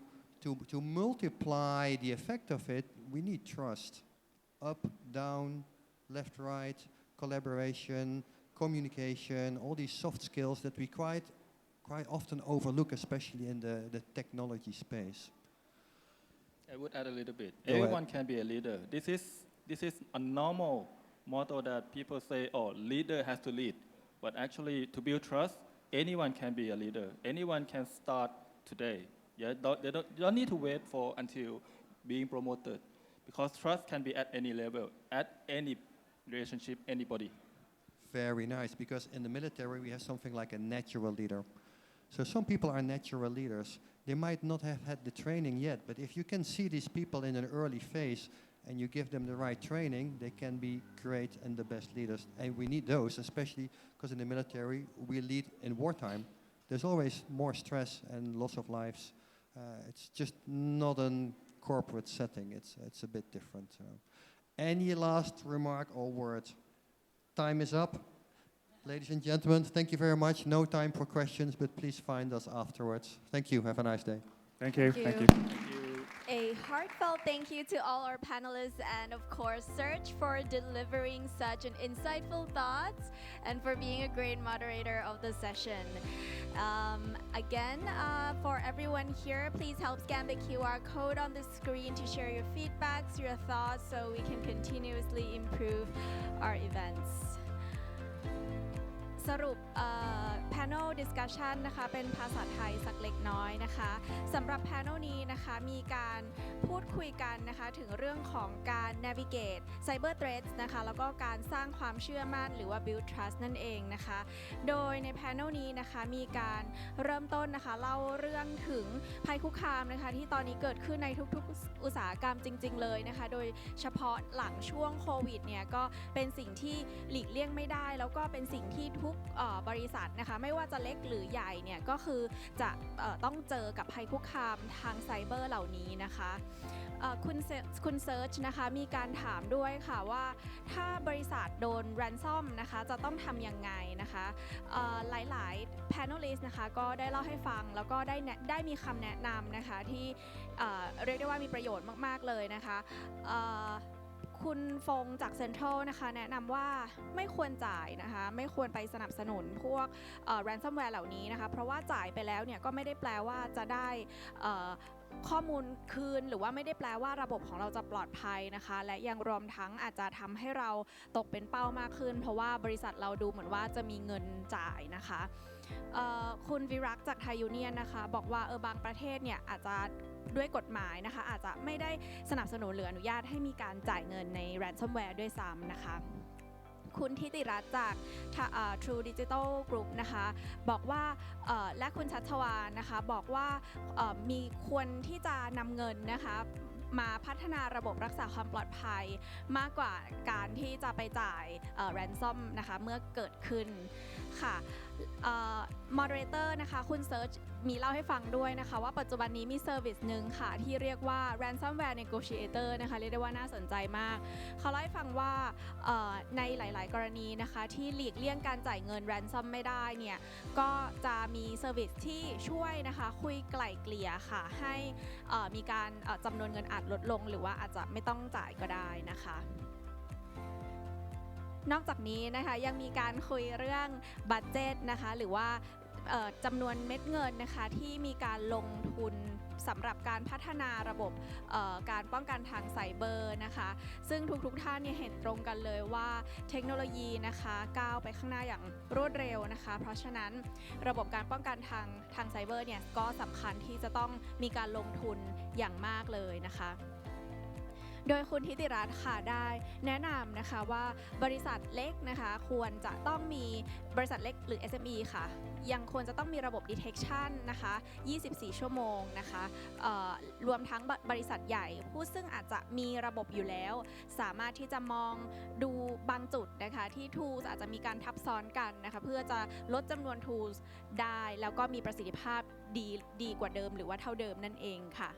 multiply the effect of it, we need trust. Up, down, left, right, collaboration, communication, all these soft skills that we quite often overlook, especially in the technology space. I would add a little bit. Go ahead. Everyone can be a leader. This is a normal motto that people say, oh, leader has to lead. But actually, to build trust, anyone can be a leader. Anyone can start today. Yeah, you don't need to wait until being promoted, because trust can be at any level, at any relationship, anybody. Very nice, because in the military we have something like a natural leader. So some people are natural leaders. They might not have had the training yet, but if you can see these people in an early phase and you give them the right training, they can be great and the best leaders. And we need those, especially because in the military we lead in wartime. There's always more stress and loss of lives. It's just not a corporate setting. It's a bit different. Any last remark or words? Time is up. Ladies and gentlemen, thank you very much. No time for questions, but please find us afterwards. Thank you. Have a nice day. Thank you. Thank you. Thank you. A heartfelt thank you to all our panelists and of course Serge for delivering such an insightful thoughts and for being a great moderator of the session. Again, for everyone here, please help scan the QR code on the screen to share your feedbacks, your thoughts, so we can continuously improve our events. สรุป panel discussion นะคะเป็นภาษาไทยสักเล็กน้อยนะคะสำหรับ panel นี้นะคะมีการพูดคุยกันนะคะถึงเรื่องของการ navigate cyber threats นะคะแล้วก็การสร้างความเชื่อมั่นหรือว่า build trust นั่นเองนะคะโดยใน panel นี้นะคะมีการเริ่มต้นนะคะเล่าเรื่องถึงภัยคุกคามนะคะที่ตอนนี้เกิดขึ้นในทุกๆอุตสาหกรรมจริงๆเลยนะคะโดยเฉพาะหลังช่วงโควิดเนี่ยก็เป็นสิ่งที่หลีกเลี่ยงไม่ได้แล้วก็เป็นสิ่งที่ทุกบริษัทนะคะไม่ว่าจะเล็กหรือใหญ่เนี่ยก็คือจะต้องเจอกับภัยคุกคามทางไซเบอร์เหล่านี้นะคะคุณเซิร์ชนะคะมีการถามด้วยค่ะว่าถ้าบริษัทโดนแรนซอมนะคะจะต้องทำยังไงนะคะหลายๆ panelist นะคะก็ได้เล่าให้ฟังแล้วก็ได้มีคำแนะนำนะคะที่เรียกได้ว่ามีประโยชน์มากๆเลยนะคะคุณฟงจากเซ็นทรัลนะคะแนะนำว่าไม่ควรจ่ายนะคะไม่ควรไปสนับสนุนพวกแรนซัมแวร์เหล่านี้นะคะเพราะว่าจ่ายไปแล้วเนี่ยก็ไม่ได้แปลว่าจะได้ข้อมูลคืนหรือว่าไม่ได้แปลว่าระบบของเราจะปลอดภัยนะคะและยังรวมทั้งอาจจะทำให้เราตกเป็นเป้ามากขึ้นเพราะว่าบริษัทเราดูเหมือนว่าจะมีเงินจ่ายนะคะคุณวิรักจากไทยยูเนียนนะคะบอกว่าบางประเทศเนี่ยอาจจะด้วยกฎหมายนะคะอาจจะไม่ได้สนับสนุนหรืออนุญาตให้มีการจ่ายเงินใน ransomware ด้วยซ้ำนะคะคุณทิติรัตน์จาก True Digital Group นะคะบอกว่าและคุณชัชวานนะคะบอกว่ามีควรที่จะนำเงินนะคะมาพัฒนาระบบรักษาความปลอดภัยมากกว่าการที่จะไปจ่ายransom นะคะเมื่อเกิดขึ้นค่ะModerator นะคะคุณ Serge มีเล่าให้ฟังด้วยนะคะว่าปัจจุบันนี้มีเซอร์วิสหนึ่งค่ะที่เรียกว่า ransomware negotiator นะคะเรียกได้ว่าน่าสนใจมากเขาเล่าให้ฟังว่าในหลายๆกรณีนะคะที่หลีกเลี่ยงการจ่ายเงิน ransom ไม่ได้เนี่ยก็จะมีเซอร์วิสที่ช่วยนะคะคุยไกล่เกลี่ยค่ะให้มีการจำนวนเงินอาจลดลงหรือว่าอาจจะไม่ต้องจ่ายก็ได้นะคะนอกจากนี้นะคะยังมีการคุยเรื่องบัดเจ็ตนะคะหรือว่าจำนวนเม็ดเงินนะคะที่มีการลงทุนสำหรับการพัฒนาระบบการป้องกันทางไซเบอร์นะคะซึ่งทุกท่านเนี่ยเห็นตรงกันเลยว่าเทคโนโลยีนะคะก้าวไปข้างหน้าอย่างรวดเร็วนะคะเพราะฉะนั้นระบบการป้องกันทางไซเบอร์เนี่ยก็สำคัญที่จะต้องมีการลงทุนอย่างมากเลยนะคะโดยคุณทิติรัตน์ค่ะได้แนะนำนะคะว่าบริษัทเล็กนะคะควรจะต้องมีบริษัทเล็กหรือ SME ค่ะยังควรจะต้องมีระบบ detection นะคะ24 ชั่วโมงนะคะรวมทั้งบริษัทใหญ่ผู้ซึ่งอาจจะมีระบบอยู่แล้วสามารถที่จะมองดูบางจุดนะคะที่ tools อาจจะมีการทับซ้อนกันนะคะเพื่อจะลดจำนวน tools ได้แล้วก็มีประสิทธิภาพดีกว่าเดิมหรือว่าเท่าเดิมนั่นเองค่ะ